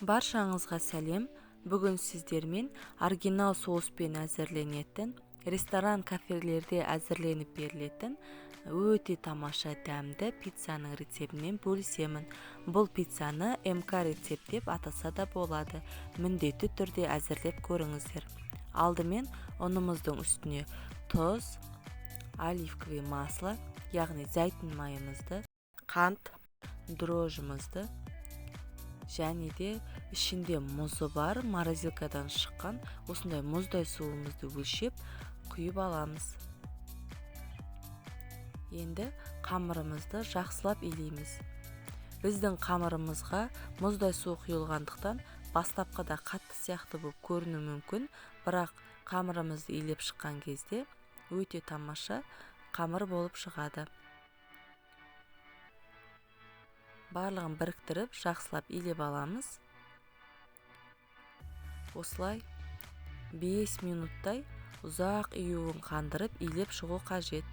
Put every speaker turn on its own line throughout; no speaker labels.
Баршаңызға сәлем. Бүгін сіздермен оригинал соуспен әзірленетін, ресторан кафелерде әзірленіп берілетін өте тамаша дәмді пиццаның рецептімен бөлісемін. Бұл пиццаны МК рецепт деп атаса да болады. Міндетті түрде әзірлеп көріңіздер. Алдымен ұнымыздың үстіне тұз, оливковый масло, яғни зәйтүн майымызды, қант, дрожжымызды және де ішінде мұзы бар морозилкадан шыққан осындай мұздай суымызды өлшеп құйып аламыз. Енді қамырымызды жақсылап илейміз. Біздің қамырымызға мұздай су құйылғандықтан бастапқыда қатты сияқты болып көрінуі мүмкін, бірақ қамырымызды илеп шыққан кезде өте тамаша қамыр болып шығады. Барлығын біріктіріп, жақсылап илеп аламыз. Осылай 5 минуттай ұзақ июын қандырып илеп шығу қажет.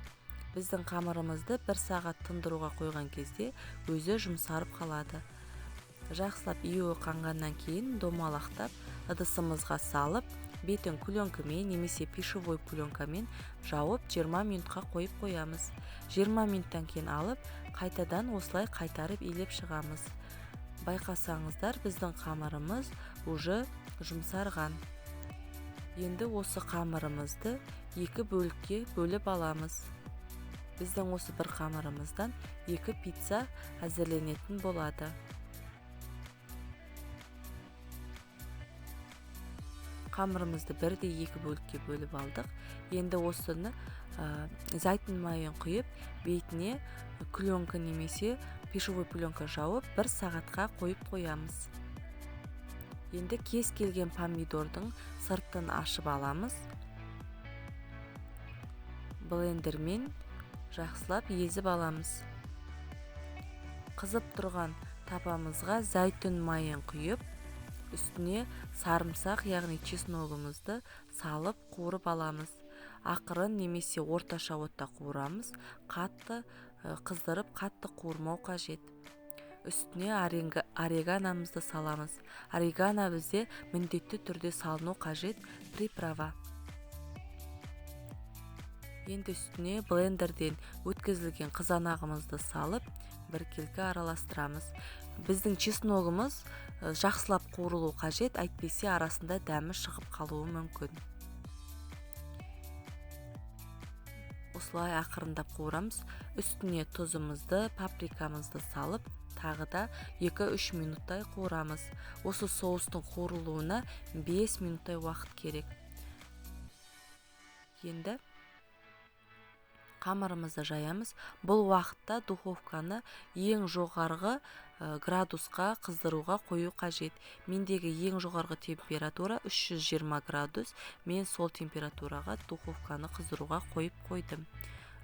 Біздің қамырымызды 1 сағат тындыруға қойған кезде өзі жұмсарып қалады. Жақсылап июі қанғаннан кейін домалақтап ыдысымызға салып, бетін пленкамен немесе пищевой пленкамен жауып 20 минутқа қойып қоямыз. 20 минуттан кейін алып, қайтадан осылай қайтарып илеп шығамыз. Байқасаңыздар, біздің қамырымыз уже жұмсарған. Енді осы қамырымызды 2 бөлікке бөліп аламыз. Біздің осы бір қамырымыздан 2 пицца әзірленетін болады. Қамырымызды 1-2 бөлікке бөліп алдық. Енді осыны зәйтүн майын құйып, бетіне пленка немесе пищевой пленка жауып 1 сағатқа қойып қоямыз. Енді кез келген помидордың сыртын ашып аламыз. Блендермен жақсылап езіп аламыз. Қызып тұрған тапамызға зәйтүн майын құйып, үстіне сарымсақ, яғни чесногымызды салып қуырып аламыз. Ақырын немесе орташа отта қуырамыз. Қатты қыздырып, қатты қуырмау қажет. Үстіне орегономызды саламыз. Орегано бізде міндетті түрде салыну қажет, приправа. Енді үстіне блендерден өткізілген қызанағымызды салып, біркелкі араластырамыз. Біздің чесногымыз жақсылап қуырылу қажет, әйтпесе арасында дәмі шығып қалуы мүмкін. Осылай ақырындап қуырамыз. Үстіне тұзымызды, паприкамызды салып, тағы да 2-3 минуттай қуырамыз. Осы соустың қуырылуына 5 минуттай уақыт керек. Енді қамырымызды жаямыз. Бұл уақытта духовканы ең жоғарғы градусқа қыздыруға қою қажет. Мендегі ең жоғарғы температура 320 градус. Мен сол температураға духовканы қыздыруға қойып қойдым.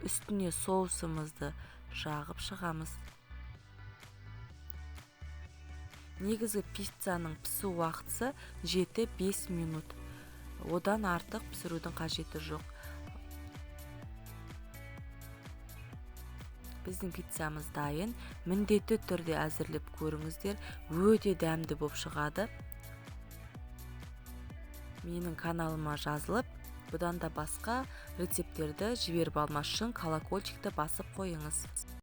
Үстіне соусымызды жағып шығамыз. Негізгі пиццаның пісу уақытысы 7-5 минут. Одан артық пісірудің қажеті жоқ. Біздің пиццамыз дайын. Міндетті түрде әзірлеп көріңіздер. Өте дәмді болып шығады. Менің каналыма жазылып, бұдан да басқа рецепттерді жіберіп алмас үшін колокольчикті басып қойыңыз.